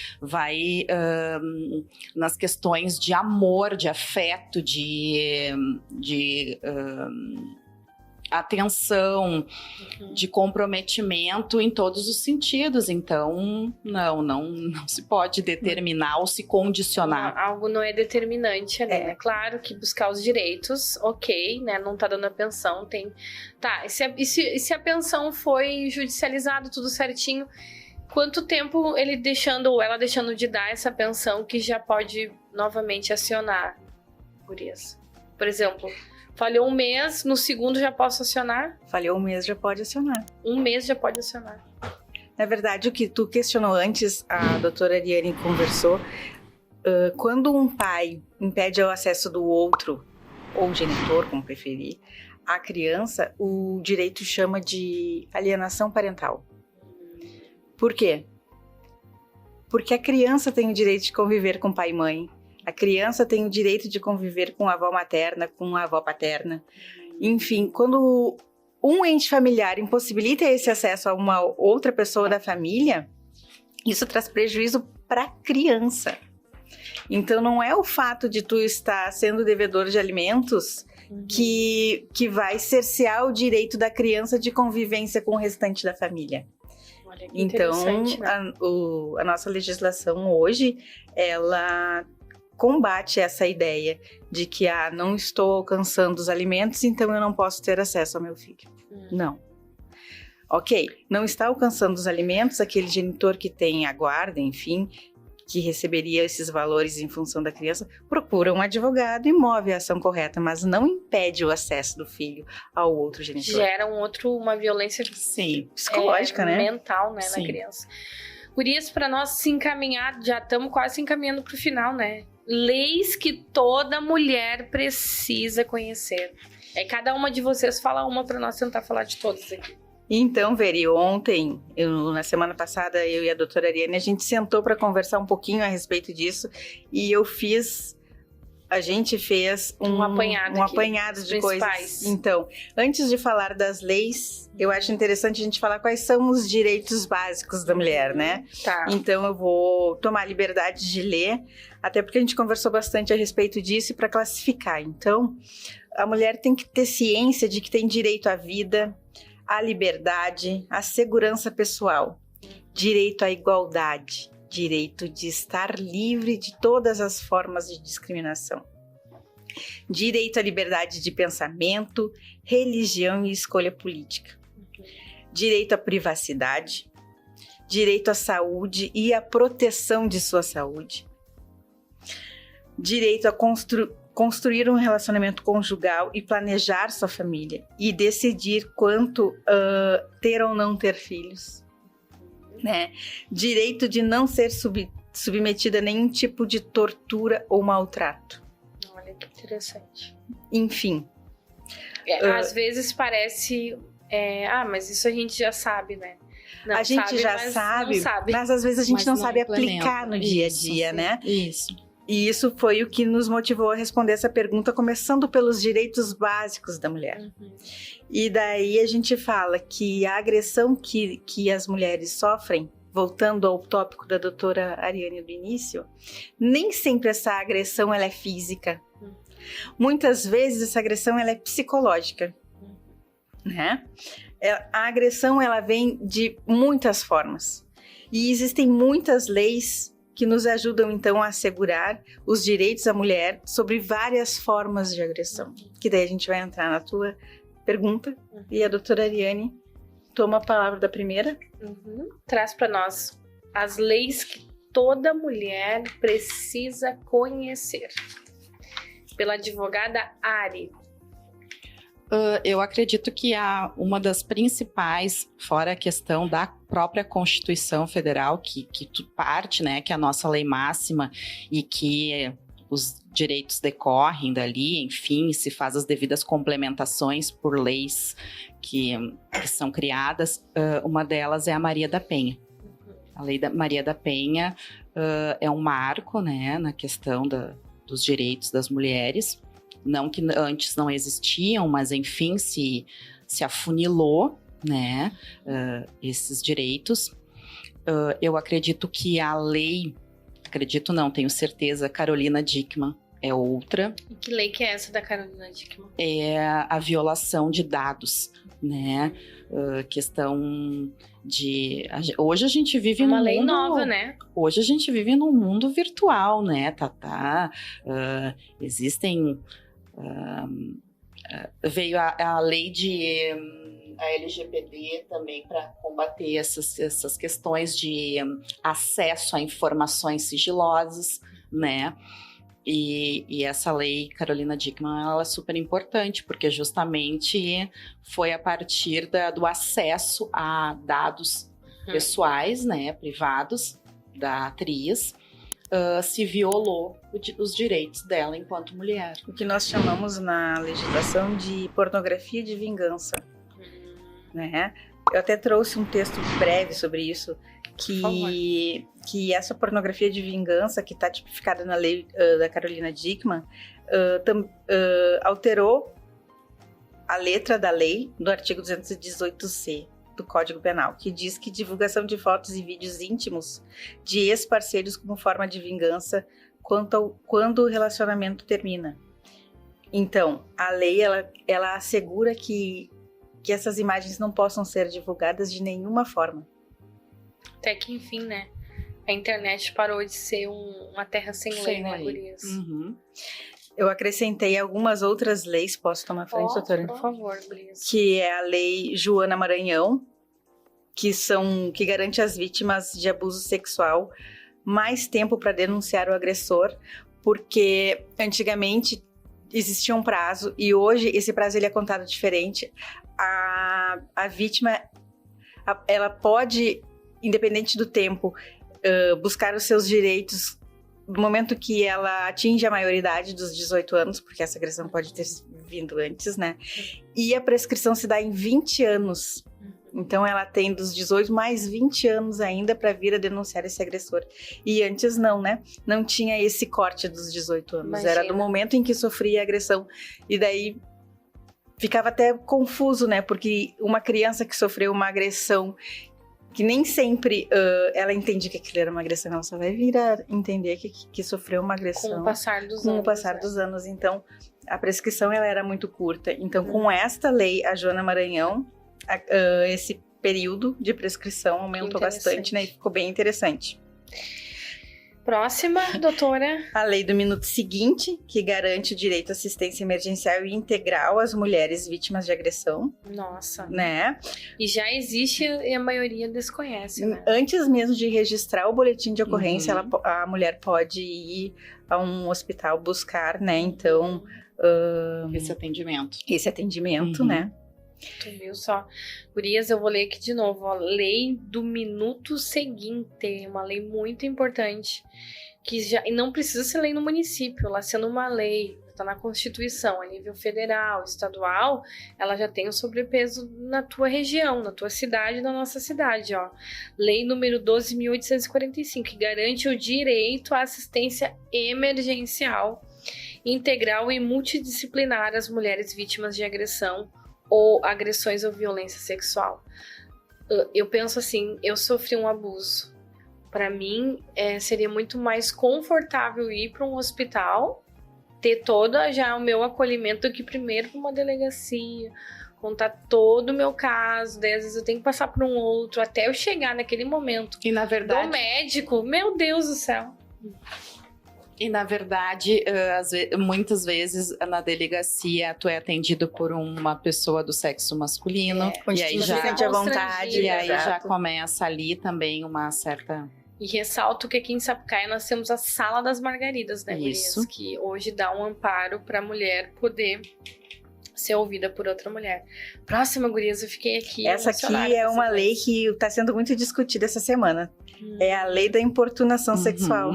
nas questões de amor, de afeto, de atenção, de comprometimento em todos os sentidos. Então, não se pode determinar ou se condicionar. Algo não é determinante, né? É claro que buscar os direitos, ok, né? Não tá dando a pensão, tem... Tá, e se a pensão foi judicializada, tudo certinho, quanto tempo ele deixando ou ela deixando de dar essa pensão que já pode novamente acionar, gurias? Por exemplo... Falhou 1 mês, no segundo já posso acionar? Falhou 1 mês, já pode acionar. 1 mês já pode acionar. Na verdade, o que tu questionou antes, a doutora Ariane conversou, quando um pai impede o acesso do outro, ou genitor, como preferir, à criança, o direito chama de alienação parental. Por quê? Porque a criança tem o direito de conviver com pai e mãe. A criança tem o direito de conviver com a avó materna, com a avó paterna. Enfim, quando um ente familiar impossibilita esse acesso a uma outra pessoa da família, isso traz prejuízo para a criança. Então, não é o fato de tu estar sendo devedor de alimentos que vai cercear o direito da criança de convivência com o restante da família. Olha, que então, né? a nossa legislação hoje, ela... combate essa ideia de que não estou alcançando os alimentos, então eu não posso ter acesso ao meu filho. Não. Ok, não está alcançando os alimentos, aquele genitor que tem a guarda, enfim, que receberia esses valores em função da criança, procura um advogado e move a ação correta, mas não impede o acesso do filho ao outro genitor. Gera uma violência psicológica, né? Mental, né, na criança. Gurias, para nós se encaminhar, já estamos quase se encaminhando para o final, né? Leis que toda mulher precisa conhecer. Cada uma de vocês fala uma para nós tentar falar de todas aqui. Então, Veri, ontem, na semana passada, eu e a doutora Ariane, a gente sentou para conversar um pouquinho a respeito disso e a gente fez um apanhado de coisas. Então, antes de falar das leis, eu acho interessante a gente falar quais são os direitos básicos da mulher, né? Tá. Então, eu vou tomar a liberdade de ler, até porque a gente conversou bastante a respeito disso e para classificar. Então, a mulher tem que ter ciência de que tem direito à vida, à liberdade, à segurança pessoal, direito à igualdade, direito de estar livre de todas as formas de discriminação, direito à liberdade de pensamento, religião e escolha política, direito à privacidade, direito à saúde e à proteção de sua saúde, direito a construir um relacionamento conjugal e planejar sua família e decidir quanto ter ou não ter filhos, né? Direito de não ser submetida a nenhum tipo de tortura ou maltrato. Olha que interessante. Enfim. Às vezes parece... mas isso a gente já sabe, né? Não a gente sabe, já mas sabe, mas às vezes a gente não sabe aplicar no dia a dia, né? Isso. E isso foi o que nos motivou a responder essa pergunta, começando pelos direitos básicos da mulher. E daí a gente fala que a agressão que as mulheres sofrem, voltando ao tópico da doutora Ariane do início, nem sempre essa agressão ela é física. Muitas vezes essa agressão ela é psicológica, né? A agressão ela vem de muitas formas. E existem muitas leis que nos ajudam, então, a assegurar os direitos da mulher sobre várias formas de agressão. Que daí a gente vai entrar na tua pergunta e a doutora Ariane toma a palavra da primeira. Traz para nós as leis que toda mulher precisa conhecer. Pela advogada Ari. Eu acredito que uma das principais, fora a questão da própria Constituição Federal, que parte, né, que é a nossa lei máxima e que os direitos decorrem dali, enfim, se faz as devidas complementações por leis que são criadas, uma delas é a Maria da Penha. A lei da Maria da Penha é um marco, né, na questão dos direitos das mulheres. Não que antes não existiam, mas enfim, se afunilou, né, esses direitos. Eu acredito que a lei, tenho certeza, Carolina Dickmann é outra. E que lei que é essa da Carolina Dickmann? É a violação de dados, né, questão de... Hoje a gente vive uma lei nova, né? Hoje a gente vive num mundo virtual, né, Tatá? Existem... veio a lei de a LGPD também para combater essas questões de acesso a informações sigilosas, né? E essa lei Carolina Dickmann ela é super importante porque justamente foi a partir do acesso a dados pessoais, né, privados da atriz. Se violou os direitos dela enquanto mulher. O que nós chamamos na legislação de pornografia de vingança, né? Eu até trouxe um texto breve sobre isso, que essa pornografia de vingança, que está tipificada na lei da Carolina Dickmann, alterou a letra da lei do artigo 218C, do Código Penal, que diz que divulgação de fotos e vídeos íntimos de ex-parceiros como forma de vingança quando o relacionamento termina. Então, a lei ela assegura que essas imagens não possam ser divulgadas de nenhuma forma. Até que, enfim, né? A internet parou de ser uma terra sem lei, né, gurias? Eu acrescentei algumas outras leis, posso tomar frente, doutora? Por favor, gurias. Que é a lei Joana Maranhão, que garante às vítimas de abuso sexual mais tempo para denunciar o agressor, porque antigamente existia um prazo e hoje esse prazo ele é contado diferente. A vítima, ela pode, independente do tempo, buscar os seus direitos no momento que ela atinge a maioridade dos 18 anos, porque essa agressão pode ter vindo antes, né? E a prescrição se dá em 20 anos. Então, ela tem dos 18 mais 20 anos ainda para vir a denunciar esse agressor. E antes não, né? Não tinha esse corte dos 18 anos. Imagina. Era do momento em que sofria a agressão. E daí ficava até confuso, né? Porque uma criança que sofreu uma agressão, que nem sempre ela entende que aquilo era uma agressão, ela só vai vir a entender que sofreu uma agressão. Com o passar dos anos. Com o passar dos anos. Então, a prescrição ela era muito curta. Então, com esta lei, a Joana Maranhão, período de prescrição aumentou bastante, né? E ficou bem interessante. Próxima, doutora. A lei do minuto seguinte, que garante o direito à assistência emergencial e integral às mulheres vítimas de agressão. Nossa. Né? E já existe e a maioria desconhece, né? Antes mesmo de registrar o boletim de ocorrência, a mulher pode ir a um hospital buscar, né? Então... Esse atendimento, né? Tu viu só? Gurias, eu vou ler aqui de novo, ó. Lei do minuto seguinte, uma lei muito importante, que já e não precisa ser lei no município, ela sendo uma lei, tá na Constituição, a nível federal, estadual, ela já tem o sobrepeso na tua região, na tua cidade, na nossa cidade, ó. Lei número 12.845, que garante o direito à assistência emergencial, integral e multidisciplinar às mulheres vítimas de agressão ou agressões ou violência sexual. Eu penso assim, eu sofri um abuso. Para mim, seria muito mais confortável ir para um hospital, ter todo já o meu acolhimento, do que primeiro para uma delegacia, contar todo o meu caso, daí às vezes eu tenho que passar por um outro, até eu chegar naquele momento. E na verdade... do médico, meu Deus do céu. E, na verdade, muitas vezes na delegacia tu é atendido por uma pessoa do sexo masculino. E aí já sente à vontade. E aí já começa ali também uma certa... E ressalto que aqui em Sapucaia nós temos a Sala das Margaridas, né, Isso. Gurias? Que hoje dá um amparo para a mulher poder ser ouvida por outra mulher. Próxima, Gurias, eu fiquei aqui Essa aqui é uma lei que está sendo muito discutida essa semana. É a lei da importunação sexual.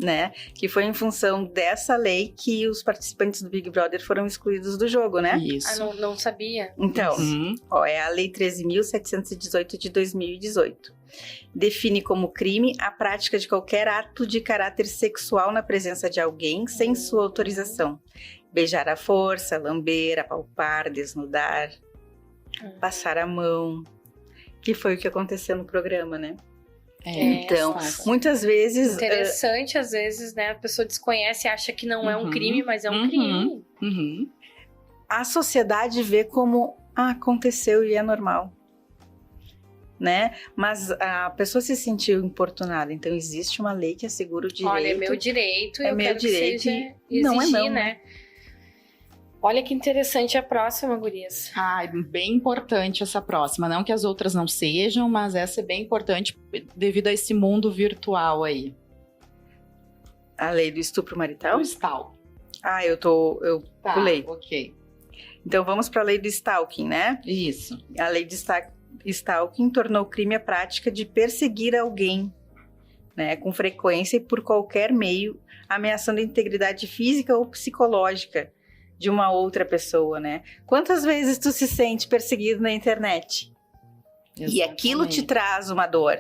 Né? Que foi em função dessa lei que os participantes do Big Brother foram excluídos do jogo, né? Isso. Ah, não sabia. Então, é a Lei 13.718 de 2018. Define como crime a prática de qualquer ato de caráter sexual na presença de alguém sem sua autorização. Beijar à força, lamber, apalpar, desnudar, passar a mão. Que foi o que aconteceu no programa, né? Então, muitas vezes... Interessante, às vezes, né? A pessoa desconhece e acha que não é um crime, mas é um crime. A sociedade vê como aconteceu e é normal, né? Mas a pessoa se sentiu importunada, então existe uma lei que assegura o direito. Olha, é meu direito, é eu meu quero direito, que seja exigir, não é não, né? Olha que interessante a próxima, Gurias. Bem importante essa próxima. Não que as outras não sejam, mas essa é bem importante devido a esse mundo virtual aí. A lei do estupro marital? O stalking. Eu pulei. Ok. Então vamos para a lei do stalking, né? Isso. A lei de stalking tornou crime a prática de perseguir alguém, né, com frequência e por qualquer meio, ameaçando a integridade física ou psicológica de uma outra pessoa, né? Quantas vezes tu se sente perseguido na internet? Exatamente. E aquilo te traz uma dor.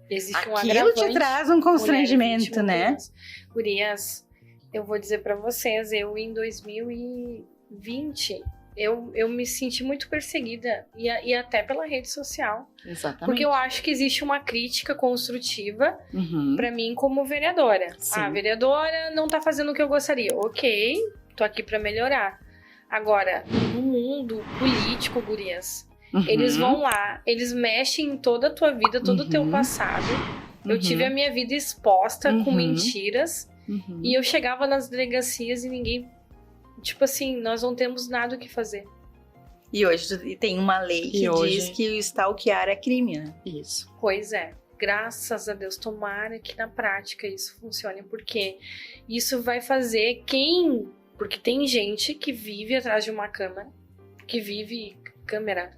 Existe um aquilo agravante. Te traz um constrangimento, né? Gurias, eu vou dizer pra vocês, eu em 2020, eu me senti muito perseguida, e até pela rede social. Exatamente. Porque eu acho que existe uma crítica construtiva pra mim como vereadora. Sim. A vereadora não tá fazendo o que eu gostaria. Ok, tô aqui pra melhorar. Agora, no mundo político, Gurias, eles vão lá, eles mexem em toda a tua vida, todo o teu passado. Eu tive a minha vida exposta com mentiras, e eu chegava nas delegacias e ninguém... Tipo assim, nós não temos nada o que fazer. E hoje tem uma lei que diz que o stalkear é crime, né? Isso. Pois é. Graças a Deus, tomara que na prática isso funcione, porque isso vai fazer porque tem gente que vive atrás de uma câmera,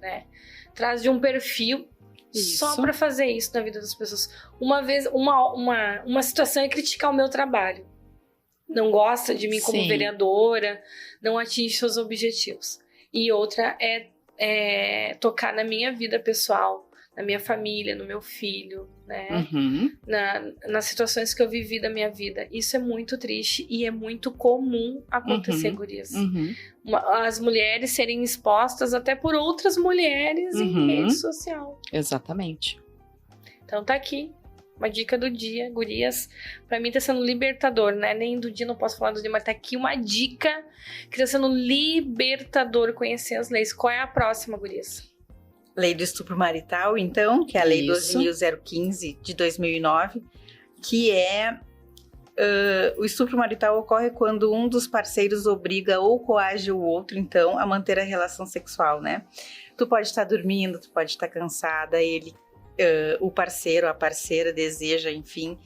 né? Atrás de um perfil só pra fazer isso na vida das pessoas. Uma vez, uma situação é criticar o meu trabalho. Não gosta de mim como vereadora, não atinge seus objetivos. E outra é tocar na minha vida pessoal, na minha família, no meu filho, né? Nas situações que eu vivi da minha vida. Isso é muito triste e é muito comum acontecer, Gurias. As mulheres serem expostas até por outras mulheres em rede social. Exatamente. Então tá aqui. Uma dica do dia, Gurias. Pra mim tá sendo libertador, né? Nem do dia, não posso falar do dia, mas tá aqui uma dica que tá sendo libertador conhecer as leis. Qual é a próxima, Gurias? Lei do Estupro Marital, então, que é a Lei Isso. 12.015 de 2009, que é o estupro marital ocorre quando um dos parceiros obriga ou coage o outro, então, a manter a relação sexual, né? Tu pode estar dormindo, tu pode estar cansada, o parceiro, a parceira deseja, enfim,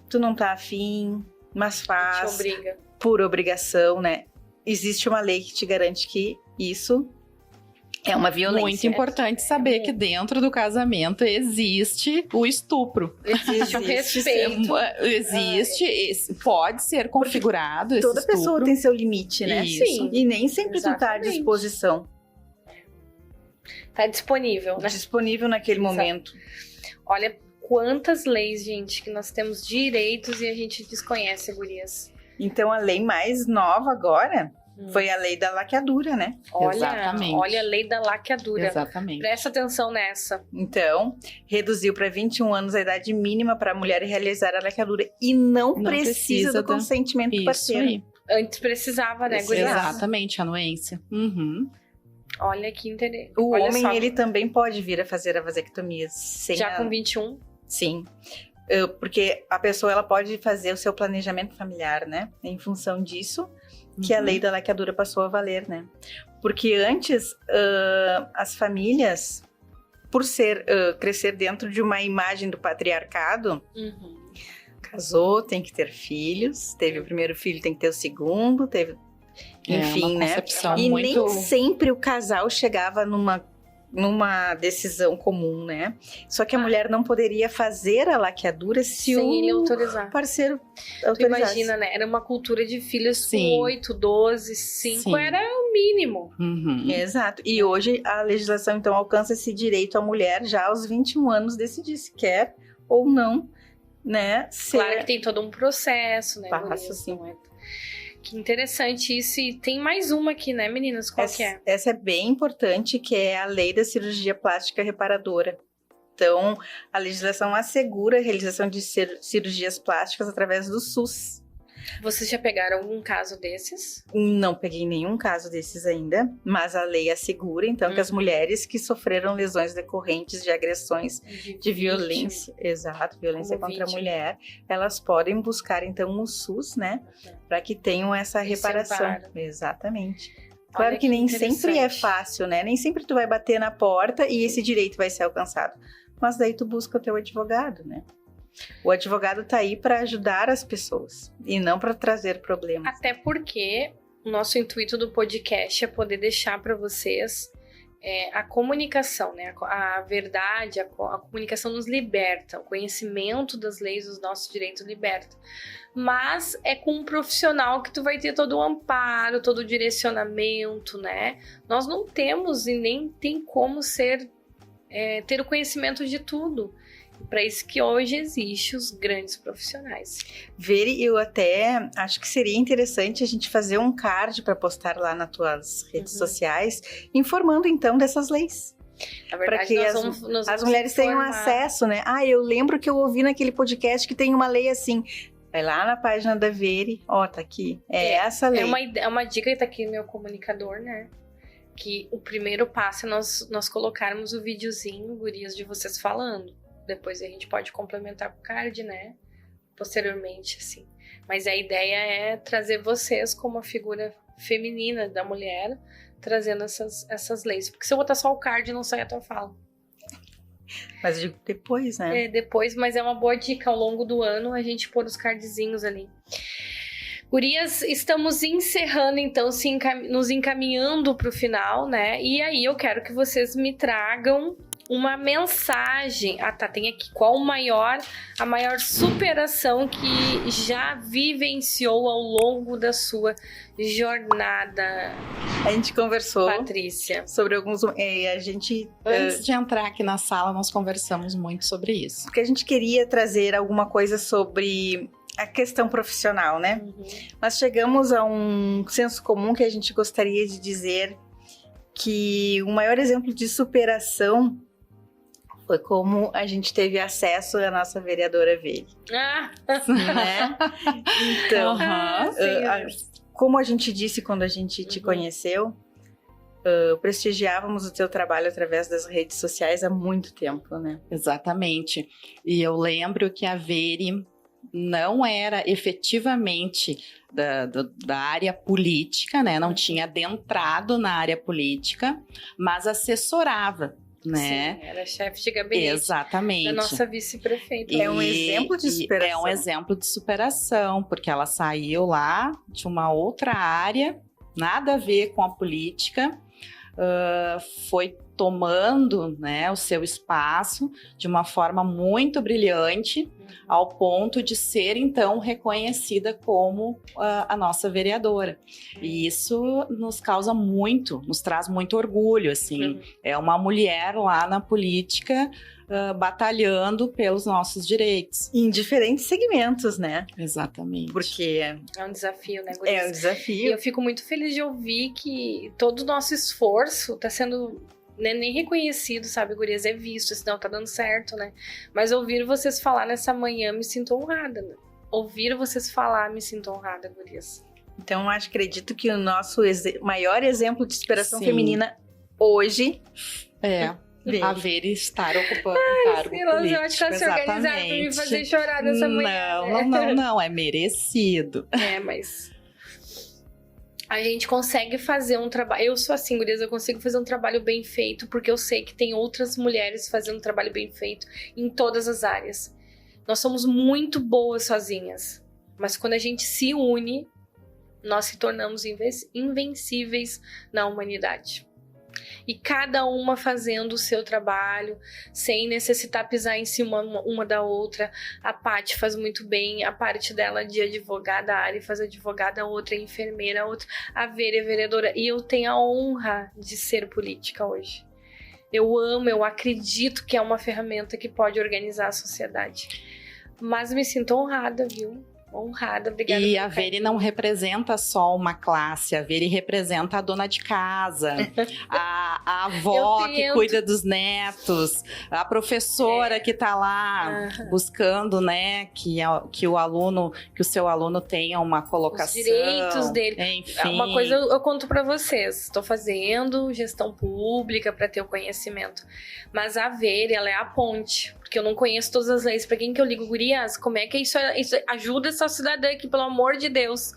tu não tá afim, mas faz Te obriga. por obrigação, né? Existe uma lei que te garante que isso é uma violência. Muito importante saber que dentro do casamento existe o estupro. Existe o respeito. Pode ser configurado esse Toda estupro. pessoa tem seu limite, né? Isso. Sim. E nem sempre tu tá à Exatamente. disposição, Tá disponível, né? disponível naquele Exato. momento. Olha quantas leis, gente, que nós temos direitos e a gente desconhece, gurias. Então, a lei mais nova agora foi a lei da laqueadura, né? Exatamente. Olha a lei da laqueadura. Exatamente. Presta atenção nessa. Então, reduziu para 21 anos a idade mínima para a mulher realizar a laqueadura e não precisa do consentimento do Isso parceiro. aí. Antes precisava, né, gurias? Exatamente, anuência. Uhum. Olha que interessante. O Olha homem, só, ele também pode vir a fazer a vasectomia sem já a... com 21. Sim. Porque a pessoa, ela pode fazer o seu planejamento familiar, né? Em função disso, que a lei da laqueadura passou a valer, né? Porque antes, as famílias, por crescer dentro de uma imagem do patriarcado, casou, tem que ter filhos, teve o primeiro filho, tem que ter o segundo, teve... Enfim, uma né? concepção E muito... nem sempre o casal chegava numa decisão comum, né? Só que a mulher não poderia fazer a laqueadura se Sem ele o autorizar. parceiro Tu autorizasse. imagina, né? Era uma cultura de filhos Sim. com 8, 12, 5 Sim. era o mínimo. Uhum. Exato. E hoje a legislação, então, alcança esse direito à mulher já aos 21 anos decidir se quer ou não, né? Ser... Claro que tem todo um processo, né? Passa, gurias? sim. Não é- Que interessante isso. E tem mais uma aqui, né, meninas? Qual que é? Essa é bem importante, que é a lei da cirurgia plástica reparadora. Então, a legislação assegura a realização de cirurgias plásticas através do SUS. Vocês já pegaram algum caso desses? Não peguei nenhum caso desses ainda, mas a lei assegura, então, que as mulheres que sofreram lesões decorrentes de agressões de violência, exato, violência Como contra a vítima. mulher, elas podem buscar, então, o SUS, né, para que tenham essa Esse reparação. amparo. Exatamente. Claro Olha que nem sempre é interessante. fácil, né? Nem sempre tu vai bater na porta e esse direito vai ser alcançado. Mas daí tu busca o teu advogado, né? O advogado tá aí para ajudar as pessoas e não para trazer problemas. Até porque o nosso intuito do podcast é poder deixar para vocês a comunicação, né? A verdade, a comunicação nos liberta, o conhecimento das leis, dos nossos direitos liberta. Mas é com um profissional que tu vai ter todo o amparo, todo o direcionamento, né? Nós não temos e nem tem como ter o conhecimento de tudo. Para isso que hoje existem os grandes profissionais. Veri, eu até acho que seria interessante a gente fazer um card para postar lá nas tuas redes sociais, informando então dessas leis. Na Para verdade, que nós vamos as mulheres tenham informar. acesso, né? Ah, eu lembro que eu ouvi naquele podcast que tem uma lei assim. Vai lá na página da Veri, ó, tá aqui. Essa lei. É uma dica que tá aqui no meu comunicador, né? Que o primeiro passo é nós colocarmos o videozinho, gurias, de vocês falando. Depois a gente pode complementar com o card, né? Posteriormente, assim. Mas a ideia é trazer vocês como a figura feminina da mulher, trazendo essas leis. Porque se eu botar só o card, não sai a tua fala. Mas eu digo depois, né? Depois, mas é uma boa dica ao longo do ano a gente pôr os cardzinhos ali. Gurias, estamos encerrando, então, nos encaminhando para o final, né? E aí eu quero que vocês me tragam uma mensagem. Ah, tá, tem aqui. Qual a maior superação que já vivenciou ao longo da sua jornada, A gente conversou Patrícia? sobre alguns... a gente... Antes de entrar aqui na sala, nós conversamos muito sobre isso. Porque a gente queria trazer alguma coisa sobre a questão profissional, né? Mas chegamos a um senso comum que a gente gostaria de dizer que o maior exemplo de superação foi como a gente teve acesso à nossa vereadora Veri, Ah, né? Então, sim. como a gente disse quando a gente te conheceu, prestigiávamos o teu trabalho através das redes sociais há muito tempo, né? Exatamente. E eu lembro que a Veri não era efetivamente da área política, né? Não tinha adentrado na área política, mas assessorava, né? Sim, era chefe de gabinete. Exatamente. Da nossa vice-prefeita. É um exemplo de superação. É um exemplo de superação, porque ela saiu lá de uma outra área, nada a ver com a política, foi tomando, né, o seu espaço de uma forma muito brilhante, ao ponto de ser, então, reconhecida como a nossa vereadora. E isso nos causa muito, nos traz muito orgulho, assim. É uma mulher lá na política batalhando pelos nossos direitos. Em diferentes segmentos, né? Exatamente. Porque é um desafio, né, Gurias? é um desafio. E eu fico muito feliz de ouvir que todo o nosso esforço está sendo nem reconhecido, sabe, Gurias? É visto, senão tá dando certo, né? Mas ouvir vocês falar nessa manhã, me sinto honrada, né? Ouvir vocês falar, me sinto honrada, Gurias. Então, acredito que o nosso maior exemplo de superação Sim. feminina hoje a Veri estar ocupando um cargo político. Eu acho que ela se organizaram pra me fazer chorar nessa manhã. Não, é merecido. Mas a gente consegue fazer um trabalho. Eu sou assim, Gurias, eu consigo fazer um trabalho bem feito, porque eu sei que tem outras mulheres fazendo um trabalho bem feito em todas as áreas. Nós somos muito boas sozinhas, mas quando a gente se une, nós se tornamos invencíveis na humanidade. E cada uma fazendo o seu trabalho, sem necessitar pisar em cima uma da outra. A Paty faz muito bem a parte dela de advogada, a Ari faz advogada, a outra é enfermeira, a outra, a Vera é vereadora. E eu tenho a honra de ser política hoje. Eu amo, eu acredito que é uma ferramenta que pode organizar a sociedade. Mas me sinto honrada, viu? Honrada, obrigada. E a Veri não representa só uma classe, a Veri representa a dona de casa, a avó que cuida dos netos, a professora que está lá buscando, né, que o seu aluno tenha uma colocação. Os direitos dele. Enfim. Uma coisa eu conto para vocês, estou fazendo gestão pública para ter o conhecimento, mas a Veri, ela é a ponte, porque eu não conheço todas as leis. Para quem que eu ligo, Gurias, como é que isso ajuda essa cidadã aqui, pelo amor de Deus,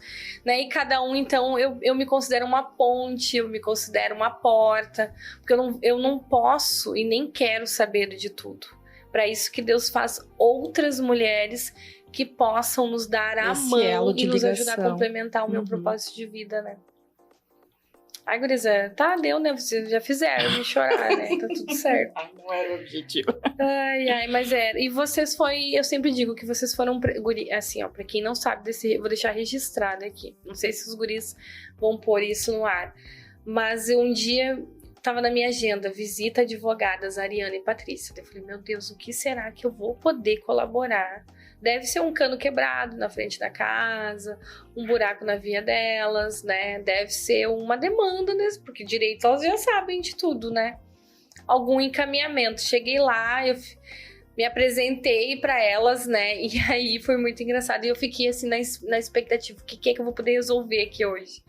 né? E cada um, então, eu me considero uma ponte, eu me considero uma porta, porque eu não posso e nem quero saber de tudo. Para isso que Deus faz outras mulheres que possam nos dar a mão e nos ajudar a complementar o meu propósito de vida, né? Ai, Guriza, deu, né? Vocês já fizeram me chorar, né? Tá tudo certo. Não era o objetivo. Ai, mas era. E vocês eu sempre digo que vocês foram, assim, ó, pra quem não sabe vou deixar registrado aqui. Não sei se os guris vão pôr isso no ar. Mas um dia tava na minha agenda, visita advogadas Ariana e Patrícia. Eu falei, meu Deus, o que será que eu vou poder colaborar? Deve ser um cano quebrado na frente da casa, um buraco na via delas, né? Deve ser uma demanda, né? Porque direito elas já sabem de tudo, né? Algum encaminhamento. Cheguei lá, eu me apresentei para elas, né? E aí foi muito engraçado. E eu fiquei assim na expectativa, o que é que eu vou poder resolver aqui hoje?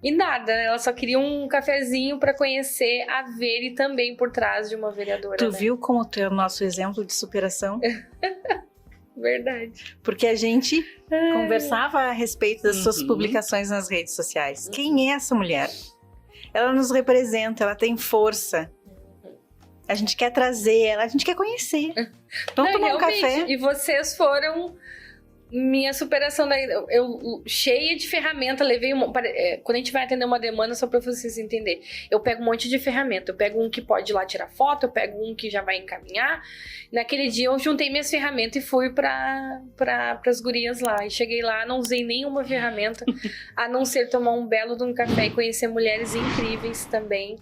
E nada, elas só queriam um cafezinho para conhecer a Veri também por trás de uma vereadora. Tu viu como tu é o nosso exemplo de superação? Verdade. Porque a gente conversava a respeito das suas publicações nas redes sociais. Quem é essa mulher? Ela nos representa, ela tem força. A gente quer trazer ela, a gente quer conhecer. Vamos tomar um café. E vocês foram minha superação eu cheia de ferramenta, levei quando a gente vai atender uma demanda, só para vocês entenderem, eu pego um monte de ferramenta, eu pego um que pode ir lá tirar foto, eu pego um que já vai encaminhar. Naquele dia eu juntei minhas ferramentas e fui para as gurias lá, e cheguei lá, não usei nenhuma ferramenta a não ser tomar um belo de um café e conhecer mulheres incríveis também.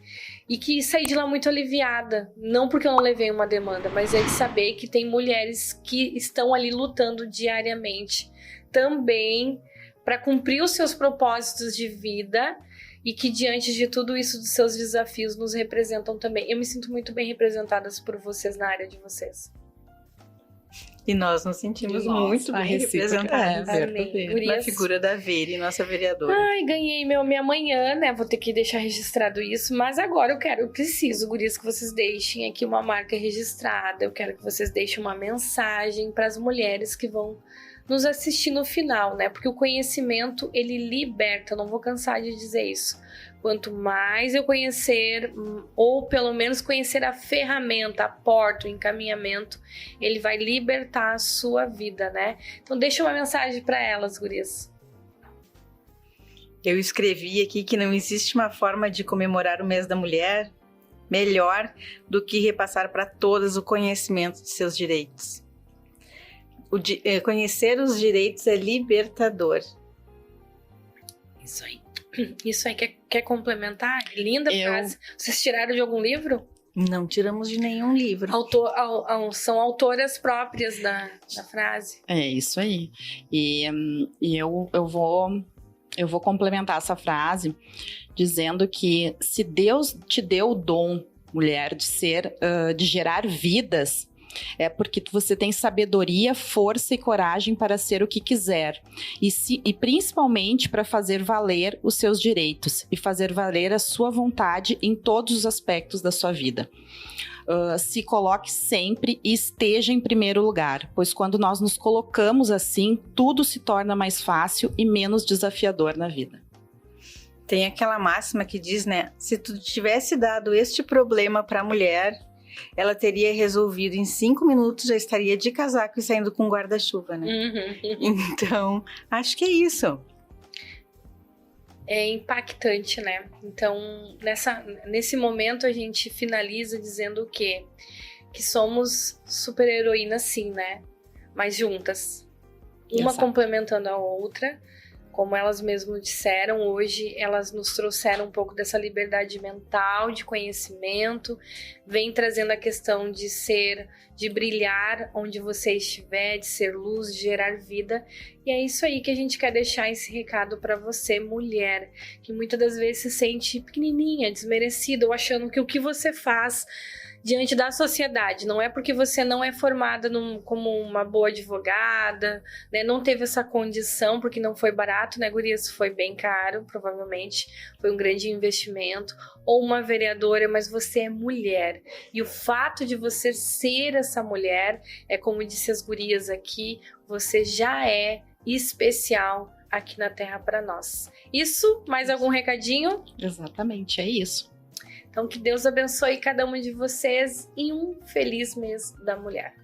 E que saí de lá muito aliviada, não porque eu não levei uma demanda, mas é de saber que tem mulheres que estão ali lutando diariamente também para cumprir os seus propósitos de vida e que diante de tudo isso, dos seus desafios, nos representam também. Eu me sinto muito bem representada por vocês na área de vocês. E nós nos sentimos Nossa, muito a bem recíproca representados é Amém. verdadeira. na Gurias. figura da Veri, nossa vereadora. Ai, ganhei minha manhã, né? Vou ter que deixar registrado isso. Mas agora eu preciso, gurias, que vocês deixem aqui uma marca registrada. Eu quero que vocês deixem uma mensagem para as mulheres que vão nos assistir no final, né? Porque o conhecimento, ele liberta. Eu não vou cansar de dizer isso. Quanto mais eu conhecer, ou pelo menos conhecer a ferramenta, a porta, o encaminhamento, ele vai libertar a sua vida, né? Então deixa uma mensagem para elas, gurias. Eu escrevi aqui que não existe uma forma de comemorar o mês da mulher melhor do que repassar para todas o conhecimento de seus direitos. Conhecer os direitos é libertador. Isso aí. Isso aí, quer complementar? Linda frase. Vocês tiraram de algum livro? Não tiramos de nenhum livro. São autoras próprias da frase. É isso aí. E eu vou complementar essa frase dizendo que se Deus te deu o dom, mulher, de gerar vidas, é porque você tem sabedoria, força e coragem para ser o que quiser. E principalmente para fazer valer os seus direitos e fazer valer a sua vontade em todos os aspectos da sua vida. Se coloque sempre e esteja em primeiro lugar, pois quando nós nos colocamos assim, tudo se torna mais fácil e menos desafiador na vida. Tem aquela máxima que diz, né? Se tu tivesse dado este problema para a mulher, ela teria resolvido em 5 minutos, já estaria de casaco e saindo com guarda-chuva, né? Então, acho que é isso. É impactante, né? Então, nesse momento a gente finaliza dizendo o quê? Que somos super-heroínas sim, né? Mas juntas. Uma Exato. complementando a outra. Como elas mesmas disseram, hoje elas nos trouxeram um pouco dessa liberdade mental, de conhecimento, vem trazendo a questão de brilhar onde você estiver, de ser luz, de gerar vida. E é isso aí que a gente quer deixar esse recado para você, mulher, que muitas das vezes se sente pequenininha, desmerecida, ou achando que o que você faz diante da sociedade, não é porque você não é formada como uma boa advogada, né? Não teve essa condição, porque não foi barato, né, gurias? Foi bem caro, provavelmente, foi um grande investimento, ou uma vereadora, mas você é mulher, e o fato de você ser essa mulher, é como disse as gurias aqui, você já é especial aqui na Terra para nós. Isso, mais algum recadinho? Exatamente, é isso. Então, que Deus abençoe cada uma de vocês e um feliz mês da mulher.